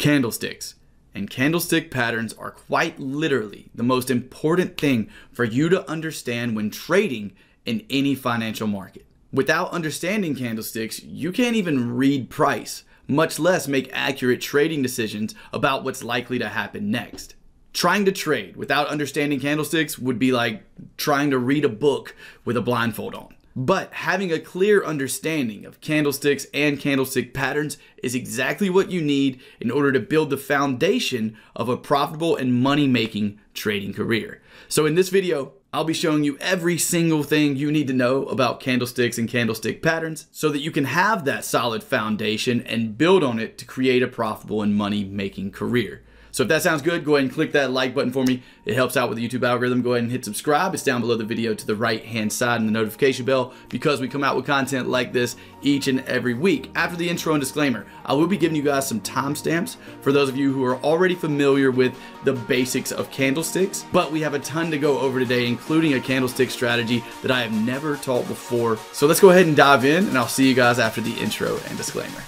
Candlesticks and candlestick patterns are quite literally the most important thing for you to understand when trading in any financial market. Without understanding candlesticks, you can't even read price, much less make accurate trading decisions about what's likely to happen next. Trying to trade without understanding candlesticks would be like trying to read a book with a blindfold on. But having a clear understanding of candlesticks and candlestick patterns is exactly what you need in order to build the foundation of a profitable and money-making trading career. So in this video, I'll be showing you every single thing you need to know about candlesticks and candlestick patterns so that you can have that solid foundation and build on it to create a profitable and money-making career. So if that sounds good, go ahead and click that like button for me. It helps out with the YouTube algorithm. Go ahead and hit subscribe. It's down below the video to the right-hand side and the notification bell because we come out with content like this each and every week. After the intro and disclaimer, I will be giving you guys some timestamps for those of you who are already familiar with the basics of candlesticks, but we have a ton to go over today, including a candlestick strategy that I have never taught before. So let's go ahead and dive in, and I'll see you guys after the intro and disclaimer.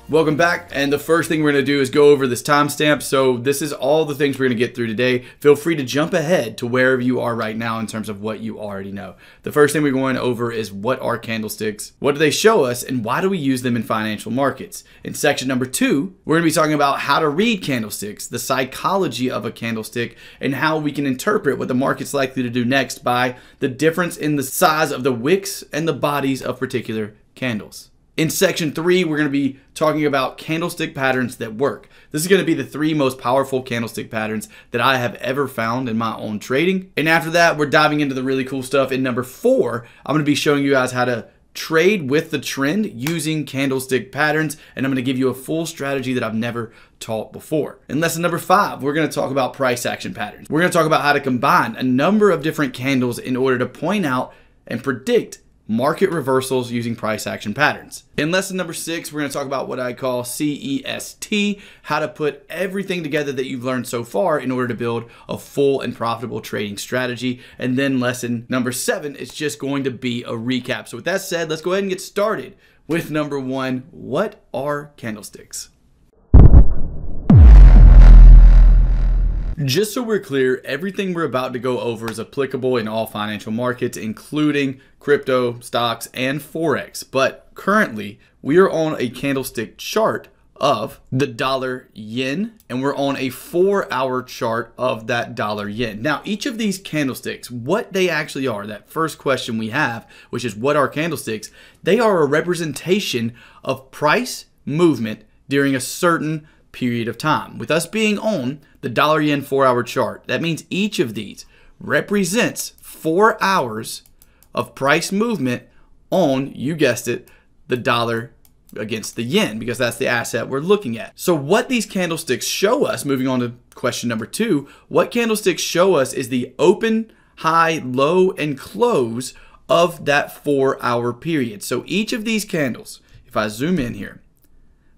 Welcome back, and the first thing we're going to do is go over this timestamp. So this is all the things we're going to get through today. Feel free to jump ahead to wherever you are right now in terms of what you already know. The first thing we're going over is what are candlesticks, what do they show us, and why do we use them in financial markets. In section number 2, we're going to be talking about how to read candlesticks, the psychology of a candlestick, and how we can interpret what the market's likely to do next by the difference in the size of the wicks and the bodies of particular candles. In section 3, we're going to be talking about candlestick patterns that work. This is going to be the 3 most powerful candlestick patterns that I have ever found in my own trading. And after that, we're diving into the really cool stuff. In number 4, I'm going to be showing you guys how to trade with the trend using candlestick patterns. And I'm going to give you a full strategy that I've never taught before. In lesson number 5, we're going to talk about price action patterns. We're going to talk about how to combine a number of different candles in order to point out and predict market reversals using price action patterns. In lesson number 6, we're going to talk about what I call CEST, how to put everything together that you've learned so far in order to build a full and profitable trading strategy. And then lesson number 7 is just going to be a recap. So with that said, let's go ahead and get started with number 1. What are candlesticks? Just so we're clear, everything we're about to go over is applicable in all financial markets, including crypto, stocks, and forex. But currently, we are on a candlestick chart of the dollar yen, and we're on a 4-hour chart of that dollar yen. Now, each of these candlesticks, what they actually are, that first question we have, which is what are candlesticks? They are a representation of price movement during a certain period of time. With us being on the dollar yen 4-hour chart, that means each of these represents 4 hours of price movement on, you guessed it, the dollar against the yen, because that's the asset we're looking at. So what these candlesticks show us, moving on to question number 2, what candlesticks show us is the open, high, low, and close of that 4-hour period. So each of these candles, if I zoom in here,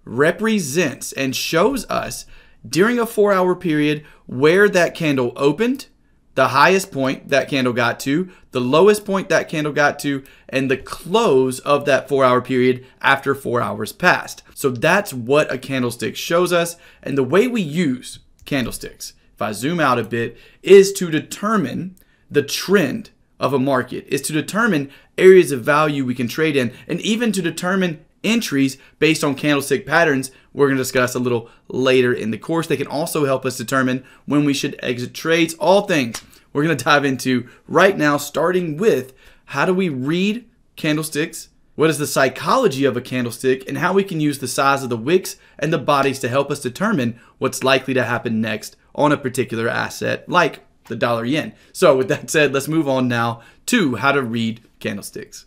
represents and shows us during a 4-hour period where that candle opened, the highest point that candle got to, the lowest point that candle got to, and the close of that 4-hour period after 4 hours passed. So that's what a candlestick shows us. And the way we use candlesticks, if I zoom out a bit, is to determine the trend of a market, is to determine areas of value we can trade in, and even to determine entries based on candlestick patterns we're going to discuss a little later in the course. They can also help us determine when we should exit trades. All things we're going to dive into right now, starting with how do we read candlesticks, what is the psychology of a candlestick, and how we can use the size of the wicks and the bodies to help us determine what's likely to happen next on a particular asset like the dollar yen. So with that said, let's move on now to how to read candlesticks.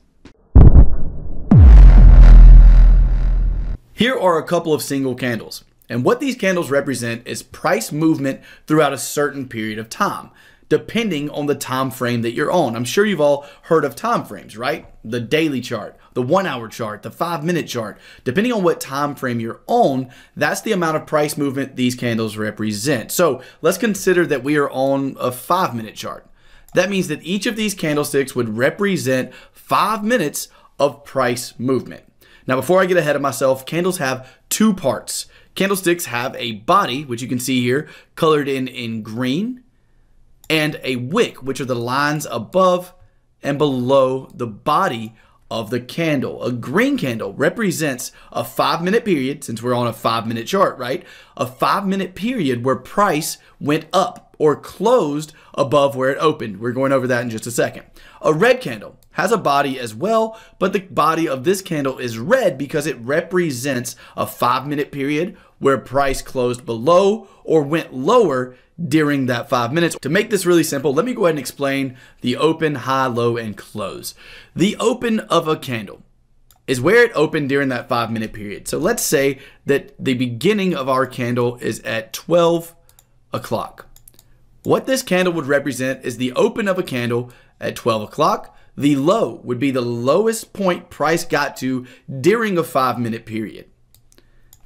Here are a couple of single candles, and what these candles represent is price movement throughout a certain period of time, depending on the time frame that you're on. I'm sure you've all heard of time frames, right? The daily chart, the 1-hour chart, the 5-minute chart. Depending on what time frame you're on, that's the amount of price movement these candles represent. So let's consider that we are on a 5-minute chart. That means that each of these candlesticks would represent 5 minutes of price movement. Now, before I get ahead of myself, candles have two parts. Candlesticks have a body, which you can see here, colored in green, and a wick, which are the lines above and below the body of the candle. A green candle represents a 5-minute period, since we're on a 5-minute chart, right? A 5-minute period where price went up or closed above where it opened. We're going over that in just a second. A red candle has a body as well, but the body of this candle is red because it represents a 5-minute period where price closed below or went lower during that 5 minutes. To make this really simple, let me go ahead and explain the open, high, low, and close. The open of a candle is where it opened during that 5-minute period. So let's say that the beginning of our candle is at 12 o'clock. What this candle would represent is the open of a candle at 12 o'clock. The low would be the lowest point price got to during a 5-minute period.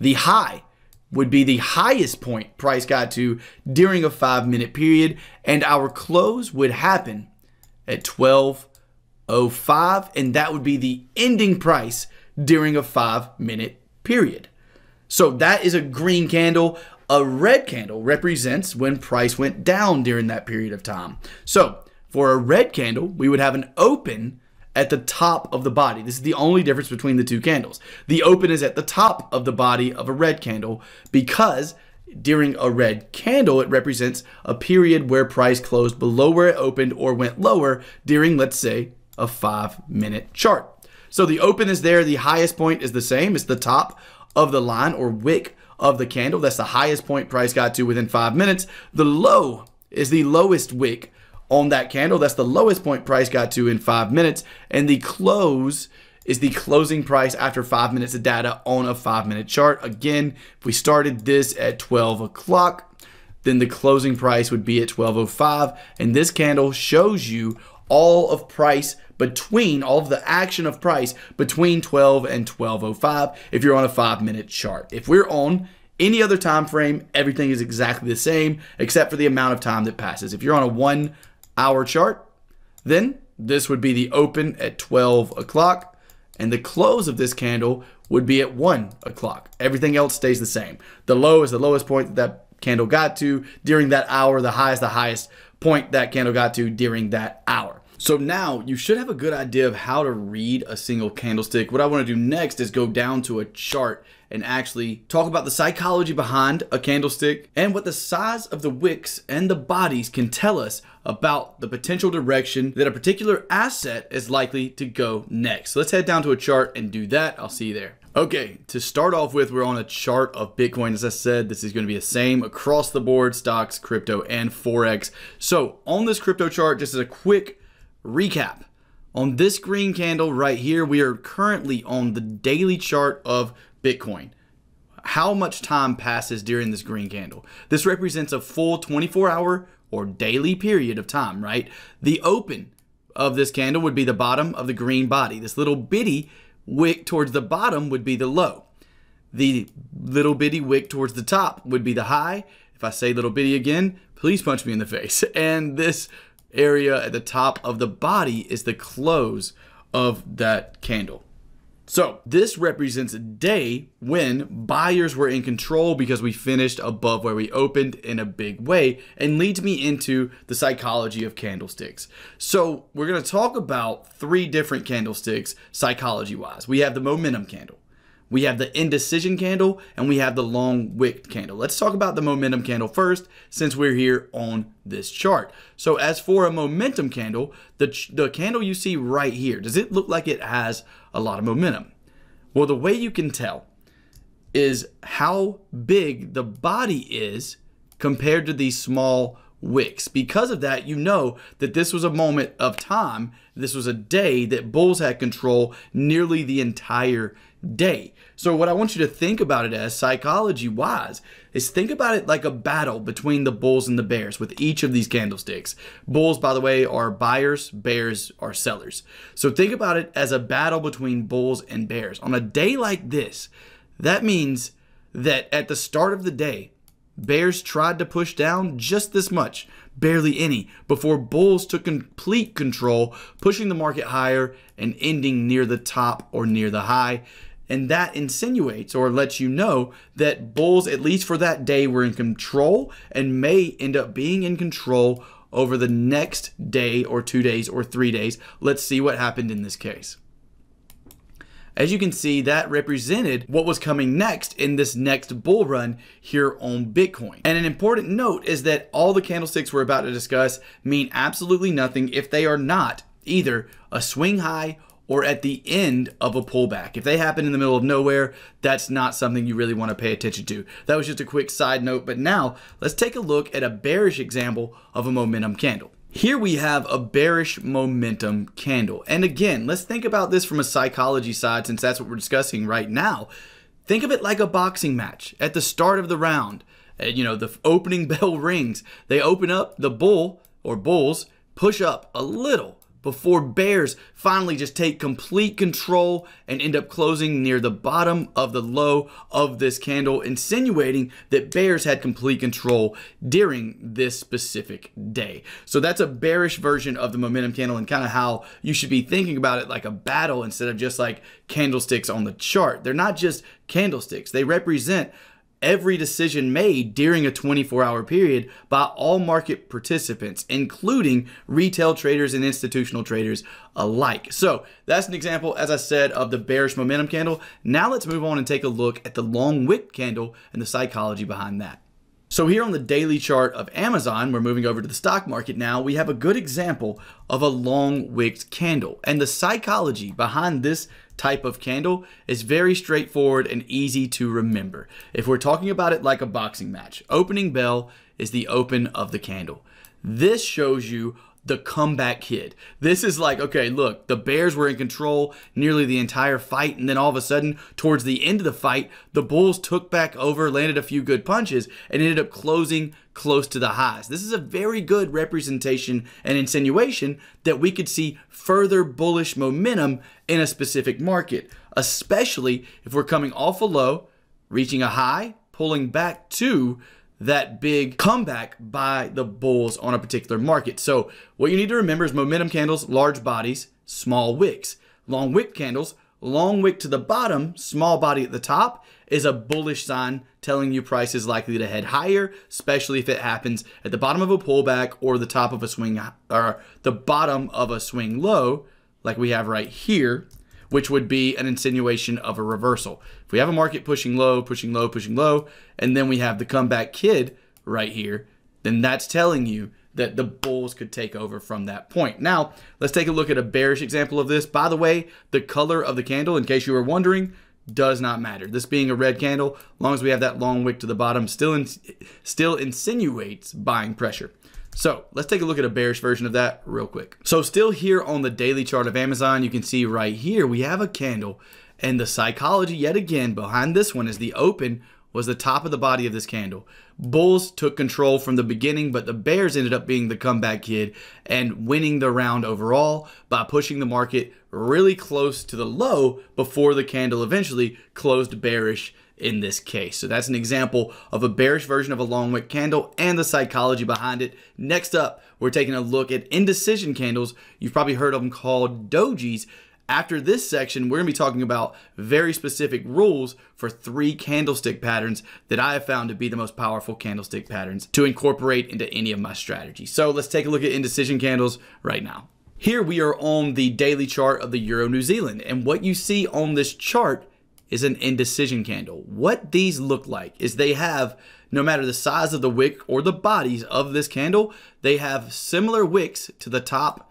The high would be the highest point price got to during a 5-minute period, and our close would happen at 12:05, and that would be the ending price during a 5-minute period. So that is a green candle. A red candle represents when price went down during that period of time. So for a red candle, we would have an open at the top of the body. This is the only difference between the two candles. The open is at the top of the body of a red candle because during a red candle, it represents a period where price closed below where it opened or went lower during, let's say, a 5-minute chart. So the open is there. The highest point is the same. It's the top of the line or wick of the candle. That's the highest point price got to within 5 minutes. The low is the lowest wick on that candle. That's the lowest point price got to in 5 minutes. And the close is the closing price after 5 minutes of data on a 5-minute chart. Again, if we started this at 12 o'clock, then the closing price would be at 12:05. And this candle shows you all of price between, all of the action of price between 12 and 12:05 if you're on a 5-minute chart. If we're on any other time frame, everything is exactly the same except for the amount of time that passes. If you're on a 1-hour chart, then this would be the open at 12 o'clock and the close of this candle would be at 1 o'clock. Everything else stays the same. The low is the lowest point that candle got to during that hour. The high is the highest point that candle got to during that hour. So now you should have a good idea of how to read a single candlestick. What I want to do next is go down to a chart and actually talk about the psychology behind a candlestick and what the size of the wicks and the bodies can tell us about the potential direction that a particular asset is likely to go next. So let's head down to a chart and do that. I'll see you there. Okay, to start off with, we're on a chart of Bitcoin. As I said, this is going to be the same across the board, stocks, crypto, and forex. So on this crypto chart, just as a quick recap, on this green candle right here, we are currently on the daily chart of Bitcoin. How much time passes during this green candle? This represents a full 24-hour or daily period of time, right? The open of this candle would be the bottom of the green body. This little bitty wick towards the bottom would be the low. The little bitty wick towards the top would be the high. If I say little bitty again, please punch me in the face. And this area at the top of the body is the close of that candle. So this represents a day when buyers were in control because we finished above where we opened in a big way, and leads me into the psychology of candlesticks. So we're going to talk about 3 different candlesticks psychology wise. We have the momentum candle, we have the indecision candle, and we have the long wick candle. Let's talk about the momentum candle first, since we're here on this chart. So as for a momentum candle, the candle you see right here, does it look like it has a lot of momentum? Well, the way you can tell is how big the body is compared to these small wicks. Because of that, you know that this was a moment of time. This was a day that bulls had control nearly the entire day. So what I want you to think about it as, psychology wise, is think about it like a battle between the bulls and the bears with each of these candlesticks. Bulls, by the way, are buyers, bears are sellers. So think about it as a battle between bulls and bears. On a day like this, that means that at the start of the day, bears tried to push down just this much. barely any, before bulls took complete control, pushing the market higher and ending near the top or near the high. And that insinuates or lets you know that bulls, at least for that day, were in control and may end up being in control over the next day or 2 days or 3 days. Let's see what happened in this case. As you can see, that represented what was coming next in this next bull run here on Bitcoin. And an important note is that all the candlesticks we're about to discuss mean absolutely nothing if they are not either a swing high or at the end of a pullback. If they happen in the middle of nowhere, that's not something you really want to pay attention to. That was just a quick side note, but now let's take a look at a bearish example of a momentum candle. Here we have a bearish momentum candle. And again, let's think about this from a psychology side, since that's what we're discussing right now. Think of it like a boxing match. At the start of the round, the opening bell rings. They open up, the bull or bulls push up a little before bears finally just take complete control and end up closing near the bottom of the low of this candle, insinuating that bears had complete control during this specific day. So that's a bearish version of the momentum candle, and kind of how you should be thinking about it, like a battle instead of just like candlesticks on the chart. They're not just candlesticks. They represent every decision made during a 24-hour period by all market participants, including retail traders and institutional traders alike. So that's an example, as I said, of the bearish momentum candle. Now let's move on and take a look at the long wick candle and the psychology behind that. So here on the daily chart of Amazon, we're moving over to the stock market now, we have a good example of a long wicked candle. And the psychology behind this type of candle is very straightforward and easy to remember. If we're talking about it like a boxing match, opening bell is the open of the candle. This shows you the comeback kid. This is like, okay, look, the bears were in control nearly the entire fight, and then all of a sudden, towards the end of the fight, the bulls took back over, landed a few good punches, and ended up closing close to the highs. This is a very good representation and insinuation that we could see further bullish momentum in a specific market, especially if we're coming off a low, reaching a high, pulling back to that big comeback by the bulls on a particular market. So what you need to remember is momentum candles, large bodies, small wicks. Long wick candles, long wick to the bottom, small body at the top, is a bullish sign telling you price is likely to head higher, especially if it happens at the bottom of a pullback or the top of a swing, or the bottom of a swing low, like we have right here, which would be an insinuation of a reversal. If we have a market pushing low, pushing low, pushing low, and then we have the comeback kid right here, then that's telling you that the bulls could take over from that point. Now, let's take a look at a bearish example of this. By the way, the color of the candle, in case you were wondering, does not matter. This being a red candle, as long as we have that long wick to the bottom, still insinuates buying pressure. So let's take a look at a bearish version of that real quick. So still here on the daily chart of Amazon, you can see right here, we have a candle, and the psychology yet again behind this one is the open was the top of the body of this candle. Bulls took control from the beginning, but the bears ended up being the comeback kid and winning the round overall by pushing the market really close to the low before the candle eventually closed bearish in this case. So that's an example of a bearish version of a long wick candle and the psychology behind it. Next up, we're taking a look at indecision candles. You've probably heard of them called dojis. After this section, we're going to be talking about very specific rules for 3 candlestick patterns that I have found to be the most powerful candlestick patterns to incorporate into any of my strategies. So let's take a look at indecision candles right now. Here we are on the daily chart of the Euro New Zealand, and what you see on this chart is an indecision candle. What these look like is they have, no matter the size of the wick or the bodies of this candle, they have similar wicks to the top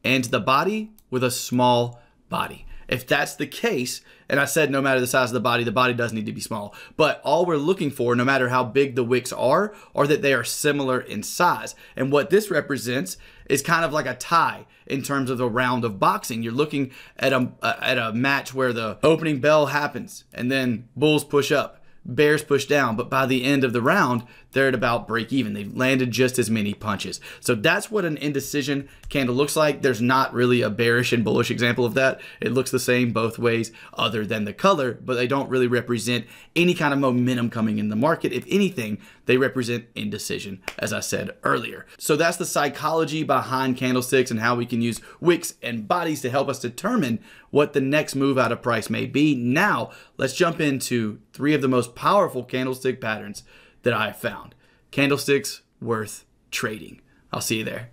and to the body with a small body. If that's the case, and I said no matter the size of the body does need to be small, but all we're looking for, no matter how big the wicks are that they are similar in size. And what this represents is kind of like a tie in terms of the round of boxing. You're looking at a match where the opening bell happens and then bulls push up, bears push down, but by the end of the round, they're at about break even. They've landed just as many punches. So that's what an indecision candle looks like. There's not really a bearish and bullish example of that. It looks the same both ways other than the color, but they don't really represent any kind of momentum coming in the market. If anything, they represent indecision, as I said earlier. So that's the psychology behind candlesticks and how we can use wicks and bodies to help us determine what the next move out of price may be. Now, let's jump into 3 of the most powerful candlestick patterns that I have found. Candlesticks worth trading. I'll see you there.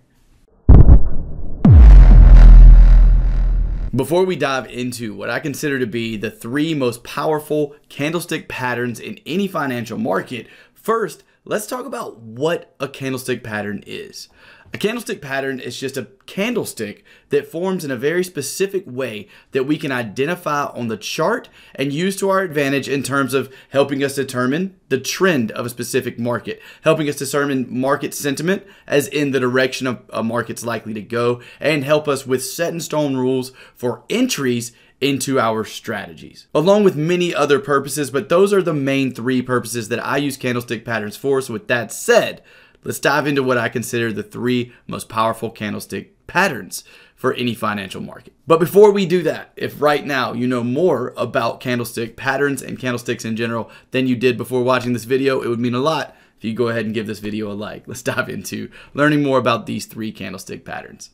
Before we dive into what I consider to be the 3 most powerful candlestick patterns in any financial market, first, let's talk about what a candlestick pattern is. A candlestick pattern is just a candlestick that forms in a very specific way that we can identify on the chart and use to our advantage in terms of helping us determine the trend of a specific market, helping us determine market sentiment as in the direction of a market's likely to go, and help us with set in stone rules for entries into our strategies, along with many other purposes, but those are the main 3 purposes that I use candlestick patterns for. So with that said, let's dive into what I consider the 3 most powerful candlestick patterns for any financial market. But before we do that, if right now you know more about candlestick patterns and candlesticks in general than you did before watching this video, it would mean a lot if you go ahead and give this video a like. Let's dive into learning more about these 3 candlestick patterns.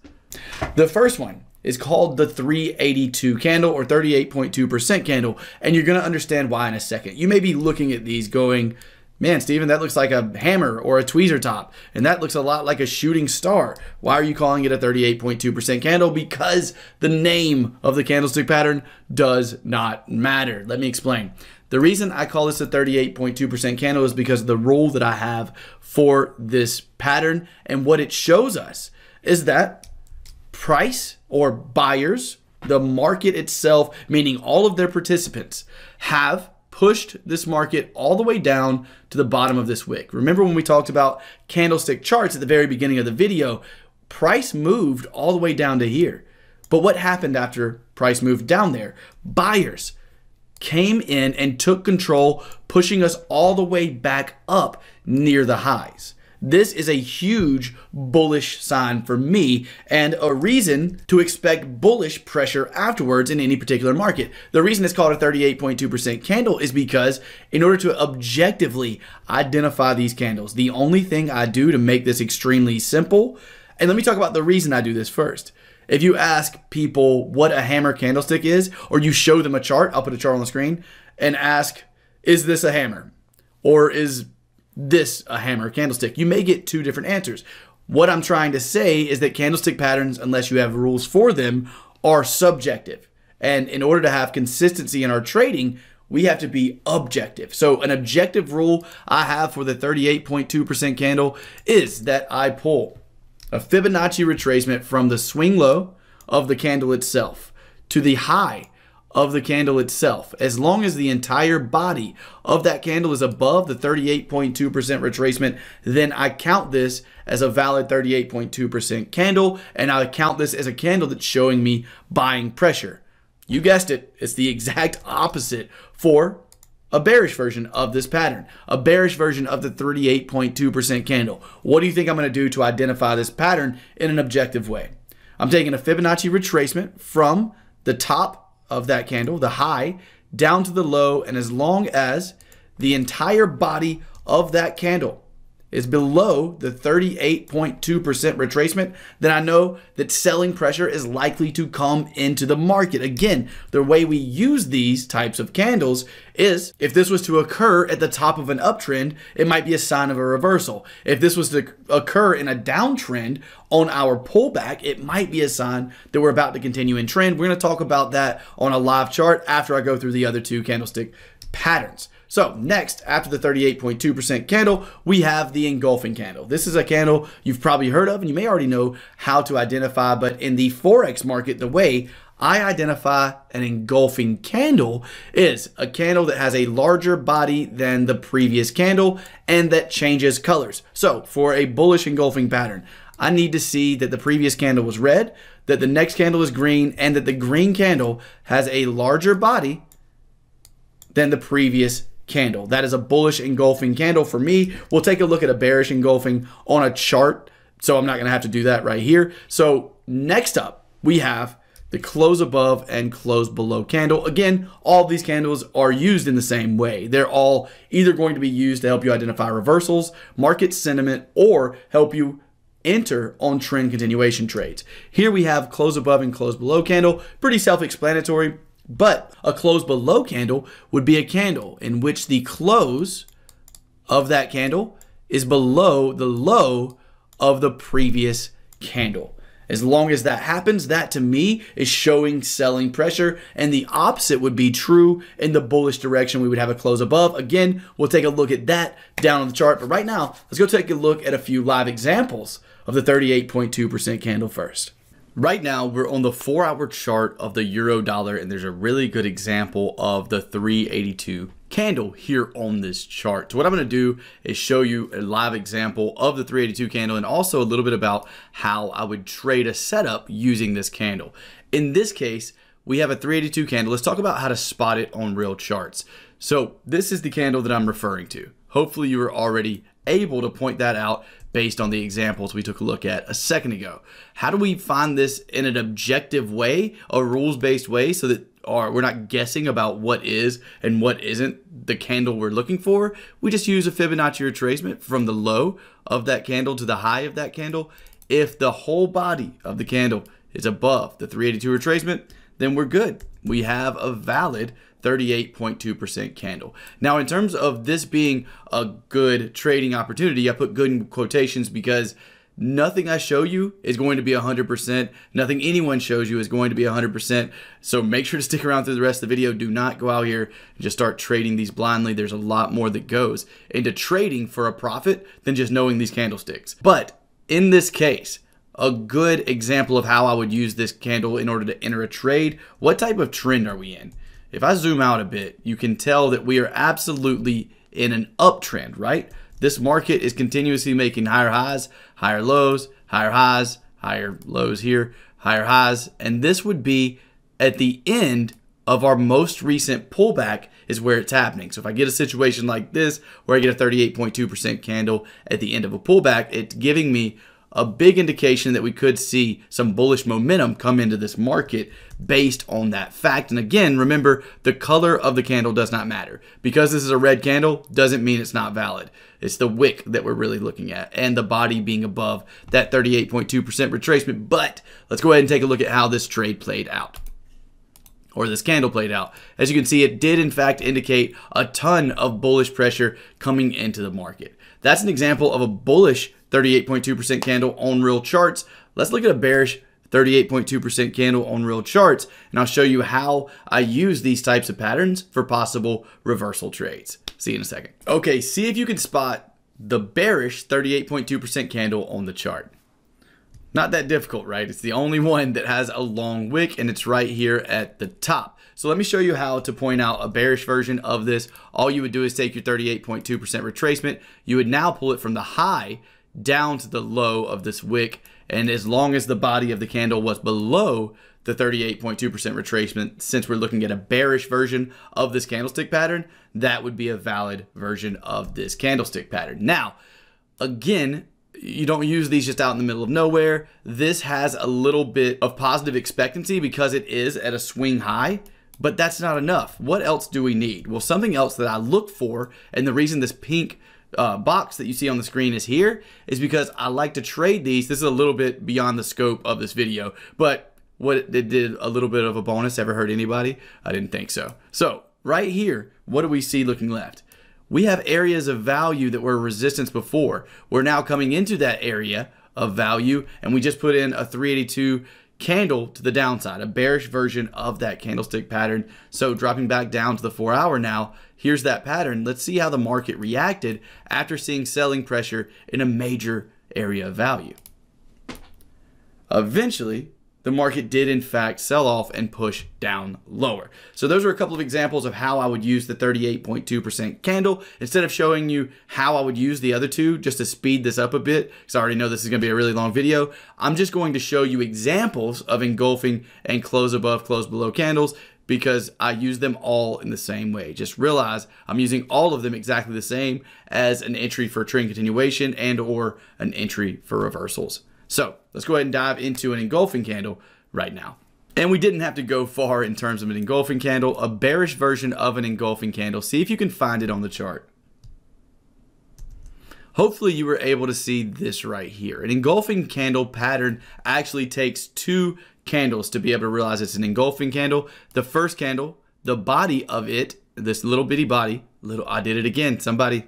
The first one is called the 382 candle or 38.2% candle, and you're going to understand why in a second. You may be looking at these going, man, Steven, that looks like a hammer or a tweezer top, and that looks a lot like a shooting star. Why are you calling it a 38.2% candle? Because the name of the candlestick pattern does not matter. Let me explain. The reason I call this a 38.2% candle is because of the rule that I have for this pattern, and what it shows us is that price or buyers, the market itself, meaning all of their participants, have pushed this market all the way down to the bottom of this wick. Remember when we talked about candlestick charts at the very beginning of the video, price moved all the way down to here. But what happened after price moved down there? Buyers came in and took control, pushing us all the way back up near the highs. This is a huge bullish sign for me and a reason to expect bullish pressure afterwards in any particular market. The reason it's called a 38.2% candle is because in order to objectively identify these candles, the only thing I do to make this extremely simple, and let me talk about the reason I do this first. If you ask people what a hammer candlestick is, or you show them a chart, I'll put a chart on the screen, and ask, is this a hammer? Or is this a hammer candlestick? You may get 2 different answers. What I'm trying to say is that candlestick patterns, unless you have rules for them, are subjective. And in order to have consistency in our trading, we have to be objective. So an objective rule I have for the 38.2% candle is that I pull a Fibonacci retracement from the swing low of the candle itself to the high of the candle itself. As long as the entire body of that candle is above the 38.2% retracement, then I count this as a valid 38.2% candle, and I count this as a candle that's showing me buying pressure. You guessed it, it's the exact opposite for a bearish version of this pattern, a bearish version of the 38.2% candle. What do you think I'm going to do to identify this pattern in an objective way? I'm taking a Fibonacci retracement from the top of that candle, the high, down to the low, and as long as the entire body of that candle is below the 38.2% retracement, then I know that selling pressure is likely to come into the market. Again, the way we use these types of candles is if this was to occur at the top of an uptrend, it might be a sign of a reversal. If this was to occur in a downtrend on our pullback, it might be a sign that we're about to continue in trend. We're going to talk about that on a live chart after I go through the other 2 candlestick patterns. So next, after the 38.2% candle, we have the engulfing candle. This is a candle you've probably heard of and you may already know how to identify, but in the forex market, the way I identify an engulfing candle is a candle that has a larger body than the previous candle and that changes colors. So for a bullish engulfing pattern, I need to see that the previous candle was red, that the next candle is green, and that the green candle has a larger body than the previous candle. That is a bullish engulfing candle for me. We'll take a look at a bearish engulfing on a chart, so I'm not going to have to do that right here. So next up, we have the close above and close below candle. Again, all of these candles are used in the same way. They're all either going to be used to help you identify reversals, market sentiment, or help you enter on trend continuation trades. Here we have close above and close below candle, pretty self-explanatory, but a close below candle would be a candle in which the close of that candle is below the low of the previous candle. As long as that happens, that to me is showing selling pressure, and the opposite would be true in the bullish direction. We would have a close above. Again, we'll take a look at that down on the chart, but right now, let's go take a look at a few live examples of the 38.2% candle first. Right now, we're on the 4-hour chart of the euro dollar, and there's a really good example of the 382 candle here on this chart. So what I'm going to do is show you a live example of the 382 candle and also a little bit about how I would trade a setup using this candle. In this case, we have a 382 candle. Let's talk about how to spot it on real charts. So this is the candle that I'm referring to. Hopefully you were already able to point that out based on the examples we took a look at a second ago. How do we find this in an objective way, a rules-based way, so that we're not guessing about what is and what isn't the candle we're looking for? We just use a Fibonacci retracement from the low of that candle to the high of that candle. If the whole body of the candle is above the 382 retracement, then we're good. We have a valid 38.2% candle. Now, in terms of this being a good trading opportunity, I put good in quotations because nothing I show you is going to be 100%. Nothing anyone shows you is going to be 100%. So make sure to stick around through the rest of the video. Do not go out here and just start trading these blindly. There's a lot more that goes into trading for a profit than just knowing these candlesticks. But in this case, a good example of how I would use this candle in order to enter a trade. What type of trend are we in? If I zoom out a bit, you can tell that we are absolutely in an uptrend, right? This market is continuously making higher highs, higher lows, higher highs, higher lows here, higher highs. And this would be at the end of our most recent pullback is where it's happening. So if I get a situation like this, where I get a 38.2% candle at the end of a pullback, it's giving me a big indication that we could see some bullish momentum come into this market based on that fact. And again, remember, the color of the candle does not matter. Because this is a red candle doesn't mean it's not valid. It's the wick that we're really looking at and the body being above that 38.2% retracement. But let's go ahead and take a look at how this trade played out, or this candle played out. As you can see, it did in fact indicate a ton of bullish pressure coming into the market. That's an example of a bullish 38.2% candle on real charts. Let's look at a bearish 38.2% candle on real charts, and I'll show you how I use these types of patterns for possible reversal trades. See you in a second. Okay, see if you can spot the bearish 38.2% candle on the chart. Not that difficult, right? It's the only one that has a long wick, and it's right here at the top. So let me show you how to point out a bearish version of this. All you would do is take your 38.2% retracement. You would now pull it from the high down to the low of this wick, and as long as the body of the candle was below the 38.2% retracement, since we're looking at a bearish version of this candlestick pattern, that would be a valid version of this candlestick pattern. Now, again, you don't use these just out in the middle of nowhere. This has a little bit of positive expectancy because it is at a swing high, but that's not enough. What else do we need? Well, something else that I look for, and the reason this pink box that you see on the screen is here is because I like to trade these. This is a little bit beyond the scope of this video, but what it did a little bit of a bonus. Ever hurt anybody? I didn't think so. So right here, what do we see looking left? We have areas of value that were resistance before. We're now coming into that area of value, and we just put in a 382 candle to the downside, a bearish version of that candlestick pattern. So dropping back down to the 4-hour now, here's that pattern. Let's see how the market reacted after seeing selling pressure in a major area of value. Eventually, the market did in fact sell off and push down lower. So those are a couple of examples of how I would use the 38.2% candle. Instead of showing you how I would use the other two, just to speed this up a bit, because I already know this is going to be a really long video, I'm just going to show you examples of engulfing and close above, close below candles, because I use them all in the same way. Just realize I'm using all of them exactly the same as an entry for trend continuation and or an entry for reversals. So let's go ahead and dive into an engulfing candle right now. And we didn't have to go far in terms of an engulfing candle, a bearish version of an engulfing candle. See if you can find it on the chart. Hopefully you were able to see this right here. An engulfing candle pattern actually takes two candles to be able to realize it's an engulfing candle. The first candle, the body of it, this little bitty body, I did it again, somebody,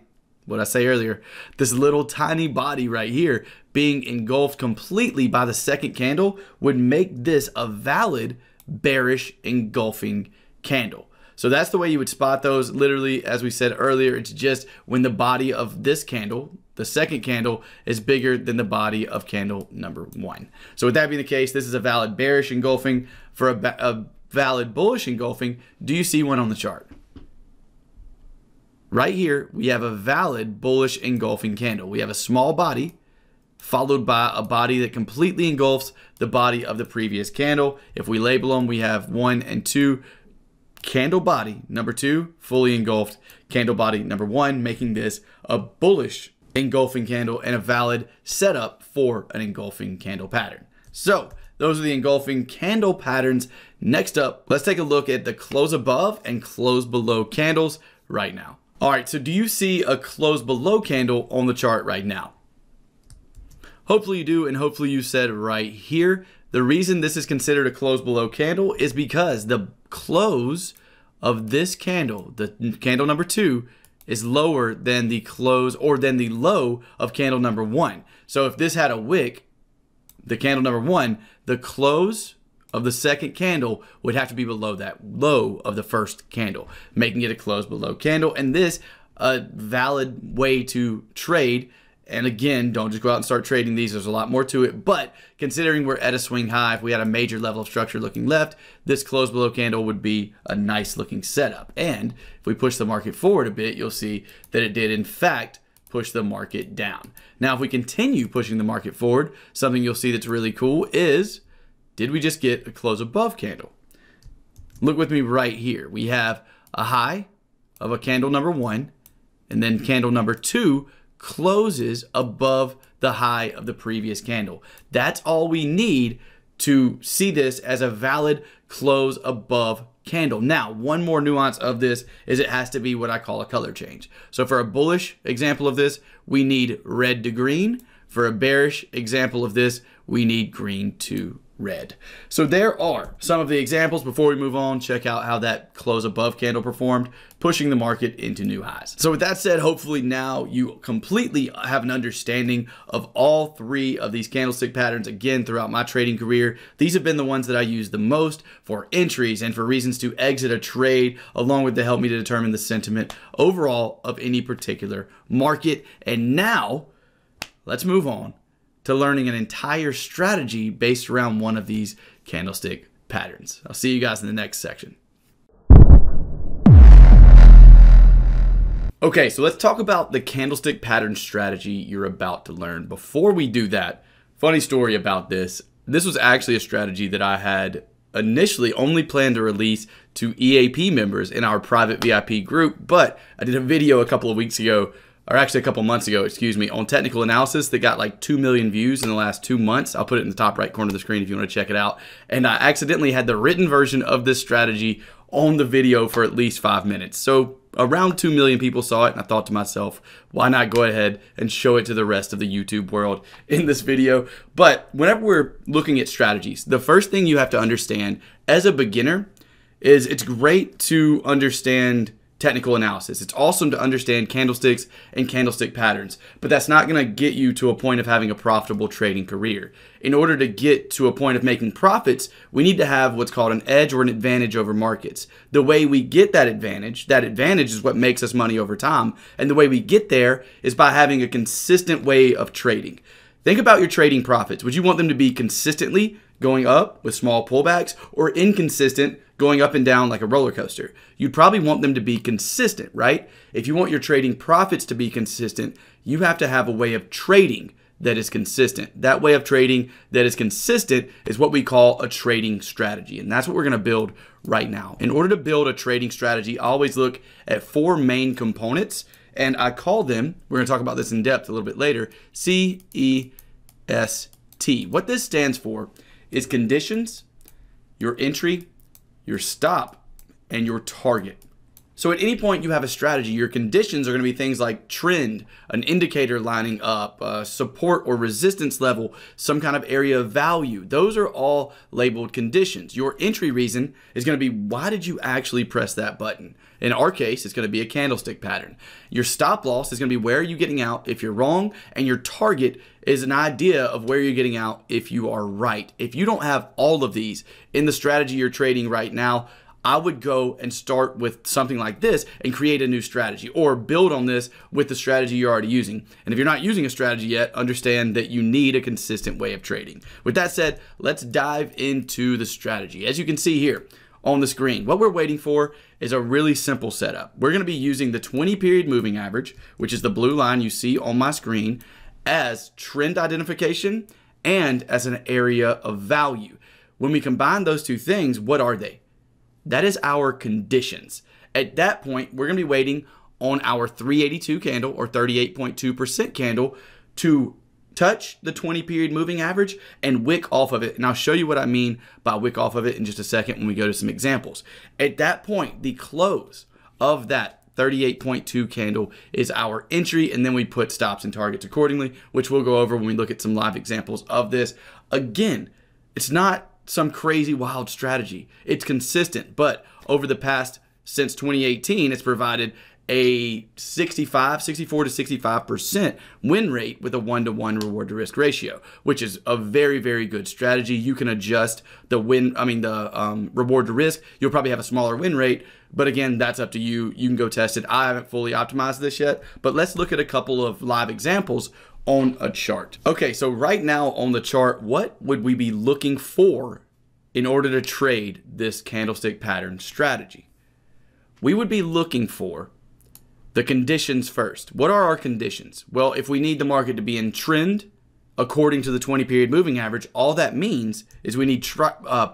what I say earlier, this little tiny body right here being engulfed completely by the second candle would make this a valid bearish engulfing candle. So that's the way you would spot those. Literally, as we said earlier, it's just when the body of this candle, the second candle, is bigger than the body of candle number one. So with that being the case, this is a valid bearish engulfing. For a valid bullish engulfing, do you see one on the chart? Right here, we have a valid bullish engulfing candle. We have a small body followed by a body that completely engulfs the body of the previous candle. If we label them, we have 1 and 2. Candle body number 2 fully engulfed, candle body number 1, making this a bullish engulfing candle and a valid setup for an engulfing candle pattern. So those are the engulfing candle patterns. Next up, let's take a look at the close above and close below candles right now. All right, so do you see a close below candle on the chart right now? Hopefully you do, and hopefully you said right here. The reason this is considered a close below candle is because the close of this candle, the candle number 2, is lower than the close or than the low of candle number 1. So if this had a wick, the candle number 1, the close of the second candle would have to be below that low of the first candle, making it a close below candle. And this a valid way to trade. And again, don't just go out and start trading these. There's a lot more to it. But considering we're at a swing high, if we had a major level of structure looking left, this close below candle would be a nice looking setup. And if we push the market forward a bit, you'll see that it did in fact push the market down. Now, if we continue pushing the market forward, something you'll see that's really cool is, did we just get a close above candle? Look with me right here. We have a high of a candle number 1, and then candle number 2 closes above the high of the previous candle. That's all we need to see this as a valid close above candle. Now, one more nuance of this is it has to be what I call a color change. So for a bullish example of this, we need red to green. For a bearish example of this, we need green to red. So there are some of the examples. Before we move on, check out how that close above candle performed, pushing the market into new highs. So with that said, hopefully now you completely have an understanding of all 3 of these candlestick patterns. Again, throughout my trading career, these have been the ones that I use the most for entries and for reasons to exit a trade, along with to help me to determine the sentiment overall of any particular market. And now let's move on to learning an entire strategy based around one of these candlestick patterns. I'll see you guys in the next section. Okay, so let's talk about the candlestick pattern strategy you're about to learn. Before we do that, funny story about this. This was actually a strategy that I had initially only planned to release to EAP members in our private VIP group, but I did a video a couple of weeks ago, or actually a couple months ago, excuse me, on technical analysis that got like 2 million views in the last 2 months. I'll put it in the top right corner of the screen if you want to check it out. And I accidentally had the written version of this strategy on the video for at least 5 minutes. So around 2 million people saw it, and I thought to myself, why not go ahead and show it to the rest of the YouTube world in this video? But whenever we're looking at strategies, the first thing you have to understand as a beginner is it's great to understand technical analysis. It's awesome to understand candlesticks and candlestick patterns, but that's not going to get you to a point of having a profitable trading career. In order to get to a point of making profits, we need to have what's called an edge or an advantage over markets. The way we get that advantage is what makes us money over time. And the way we get there is by having a consistent way of trading. Think about your trading profits. Would you want them to be consistently going up with small pullbacks, or inconsistent, going up and down like a roller coaster? You'd probably want them to be consistent, right? If you want your trading profits to be consistent, you have to have a way of trading that is consistent. That way of trading that is consistent is what we call a trading strategy. And that's what we're going to build right now. In order to build a trading strategy, I always look at 4 main components, and I call them, we're going to talk about this in depth a little bit later, CEST. What this stands for is conditions, your entry, your stop, and your target. So at any point you have a strategy, your conditions are going to be things like trend, an indicator lining up, support or resistance level, some kind of area of value. Those are all labeled conditions. Your entry reason is going to be, why did you actually press that button? In our case, it's going to be a candlestick pattern. Your stop loss is going to be, where are you getting out if you're wrong? And your target is an idea of where you're getting out if you are right. If you don't have all of these in the strategy you're trading right now, I would go and start with something like this and create a new strategy, or build on this with the strategy you're already using. And if you're not using a strategy yet, understand that you need a consistent way of trading. With that said, let's dive into the strategy. As you can see here on the screen, what we're waiting for is a really simple setup. We're going to be using the 20-period moving average, which is the blue line you see on my screen, as trend identification and as an area of value. When we combine those two things, what are they? That is our conditions. At that point, we're going to be waiting on our 382 candle, or 38.2% candle, to touch the 20-period moving average and wick off of it. And I'll show you what I mean by wick off of it in just a second when we go to some examples. At that point, the close of that 38.2 candle is our entry, and then we put stops and targets accordingly, which we'll go over when we look at some live examples of this. Again, it's not some crazy wild strategy. It's consistent, but over the past, since 2018, it's provided a 64 to 65% win rate with a 1-to-1 reward to risk ratio, which is a very, very good strategy. You can adjust the reward to risk. You'll probably have a smaller win rate, but again, that's up to you. You can go test it. I haven't fully optimized this yet, but let's look at a couple of live examples on a chart. Okay, so right now on the chart, what would we be looking for in order to trade this candlestick pattern strategy? We would be looking for the conditions first. What are our conditions? Well, if we need the market to be in trend according to the 20-period moving average, all that means is we need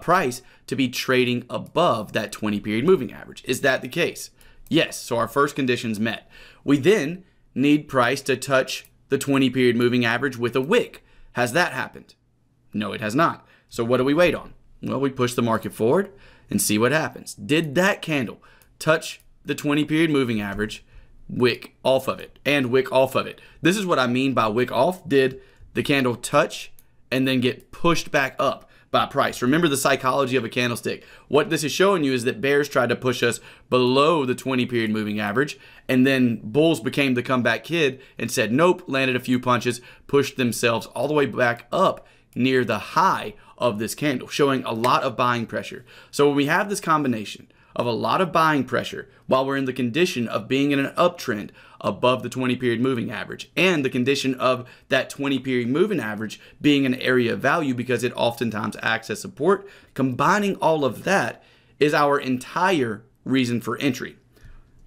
price to be trading above that 20-period moving average. Is that the case? Yes, so our first condition's met. We then need price to touch the 20-period moving average with a wick. Has that happened? No, it has not. So what do we wait on? Well, we push the market forward and see what happens. Did that candle touch the 20-period moving average, wick off of it, and wick off of it? This is what I mean by wick off. Did the candle touch and then get pushed back up by price? Remember the psychology of a candlestick. What this is showing you is that bears tried to push us below the 20-period moving average, and then bulls became the comeback kid and said nope, landed a few punches, pushed themselves all the way back up near the high of this candle, showing a lot of buying pressure. So when we have this combination of a lot of buying pressure while we're in the condition of being in an uptrend above the 20-period moving average, and the condition of that 20-period moving average being an area of value because it oftentimes acts as support, combining all of that is our entire reason for entry.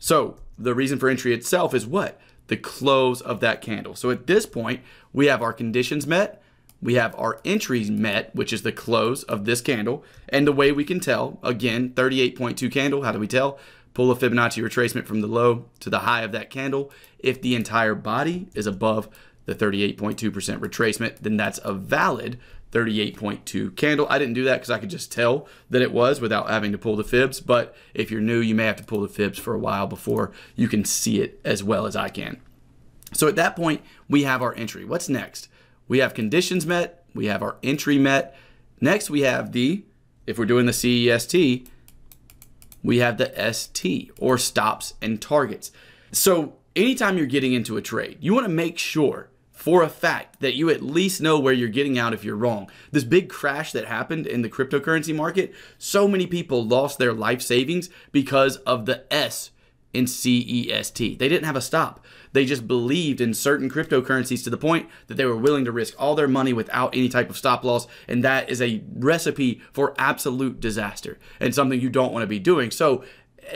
So the reason for entry itself is what? The close of that candle. So at this point, we have our conditions met, we have our entries met, which is the close of this candle. And the way we can tell, again, 38.2 candle, how do we tell? Pull a Fibonacci retracement from the low to the high of that candle. If the entire body is above the 38.2% retracement, then that's a valid 38.2 candle. I didn't do that because I could just tell that it was without having to pull the fibs. But if you're new, you may have to pull the fibs for a while before you can see it as well as I can. So at that point, we have our entry. What's next? We have conditions met, we have our entry met. Next we have if we're doing the CEST, we have the ST, or stops and targets. So anytime you're getting into a trade, you want to make sure for a fact that you at least know where you're getting out if you're wrong. This big crash that happened in the cryptocurrency market, so many people lost their life savings because of the S in CEST. They didn't have a stop. They just believed in certain cryptocurrencies to the point that they were willing to risk all their money without any type of stop loss. And that is a recipe for absolute disaster and something you don't want to be doing. So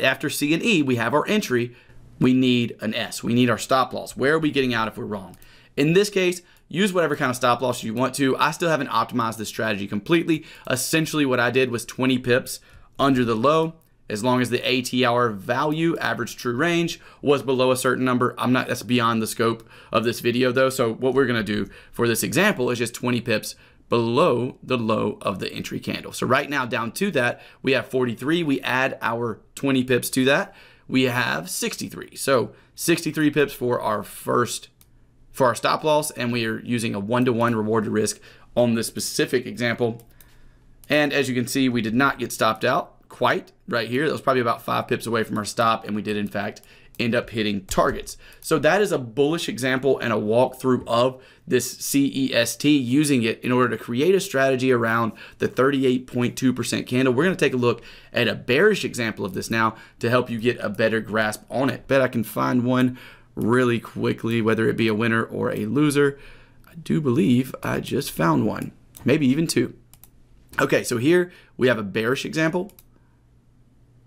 after C and E, we have our entry. We need an S. We need our stop loss. Where are we getting out if we're wrong? In this case, use whatever kind of stop loss you want to. I still haven't optimized this strategy completely. Essentially what I did was 20 pips under the low. As long as the ATR value, average true range, was below a certain number. That's beyond the scope of this video though. So what we're gonna do for this example is just 20 pips below the low of the entry candle. So right now down to that, we have 43. We add our 20 pips to that. We have 63. So 63 pips for our stop loss, and we are using a 1-to-1 reward to risk on this specific example. And as you can see, we did not get stopped out quite right here. That was probably about 5 pips away from our stop, and we did in fact end up hitting targets. So that is a bullish example and a walkthrough of this CEST, using it in order to create a strategy around the 38.2% candle. We're going to take a look at a bearish example of this now to help you get a better grasp on it. Bet I can find one really quickly, whether it be a winner or a loser. I do believe I just found one, maybe even two. Okay, so here we have a bearish example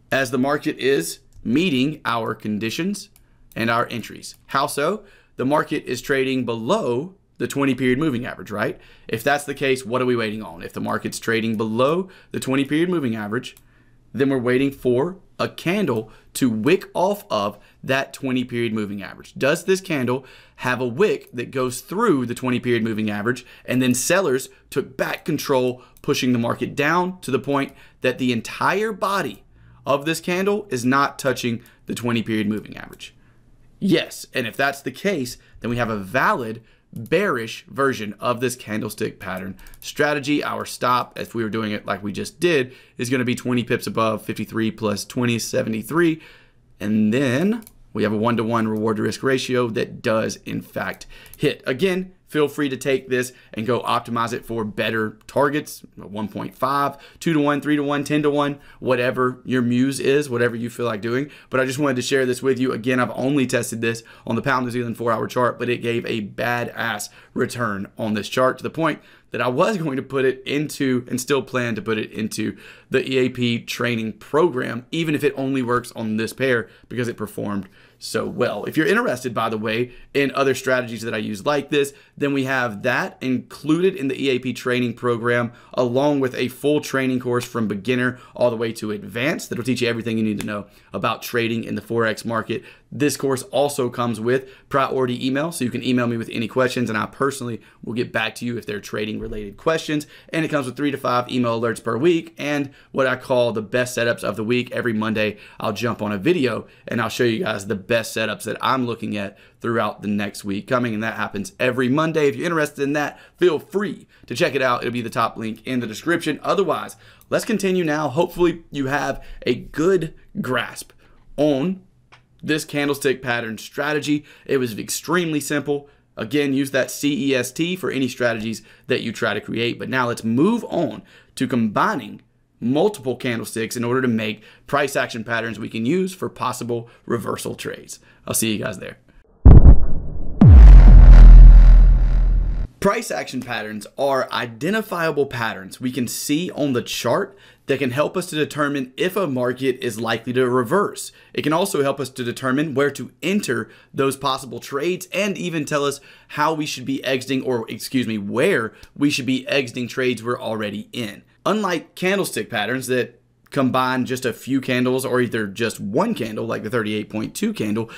as the market is meeting our conditions and our entries. How so? The market is trading below the 20-period moving average, right? If that's the case, what are we waiting on? If the market's trading below the 20-period moving average, then we're waiting for a candle to wick off of that 20-period moving average. Does this candle have a wick that goes through the 20-period moving average, and then sellers took back control, pushing the market down to the point that the entire body of this candle is not touching the 20-period moving average? Yes, and if that's the case, then we have a valid bearish version of this candlestick pattern strategy. Our stop, if we were doing it like we just did, is going to be 20 pips above 53 plus 20, 73. And then we have a 1-to-1 reward to risk ratio that does in fact hit. Again, feel free to take this and go optimize it for better targets, 1.5, 2-to-1, 3-to-1, 10-to-1, whatever your muse is, whatever you feel like doing. But I just wanted to share this with you. Again, I've only tested this on the pound New Zealand 4-hour chart, but it gave a badass return on this chart to the point that I was going to put it into, and still plan to put it into, the EAP training program, even if it only works on this pair because it performed so well. If you're interested, by the way, in other strategies that I use like this, then we have that included in the EAP training program, along with a full training course from beginner all the way to advanced that'll teach you everything you need to know about trading in the Forex market. This course also comes with priority email, so you can email me with any questions, and I personally will get back to you if they're trading related questions. And it comes with 3 to 5 email alerts per week and what I call the best setups of the week. Every Monday, I'll jump on a video and I'll show you guys the best setups that I'm looking at throughout the next week coming, and that happens every Monday. If you're interested in that, feel free to check it out. It'll be the top link in the description. Otherwise, let's continue now. Hopefully you have a good grasp on this candlestick pattern strategy. It was extremely simple. Again, use that CEST for any strategies that you try to create. But now let's move on to combining multiple candlesticks in order to make price action patterns we can use for possible reversal trades. I'll see you guys there. Price action patterns are identifiable patterns we can see on the chart that can help us to determine if a market is likely to reverse. It can also help us to determine where to enter those possible trades, and even tell us how we should be exiting, or excuse me, where we should be exiting trades we're already in. Unlike candlestick patterns that combine just a few candles or either just one candle like the 38.2 candle,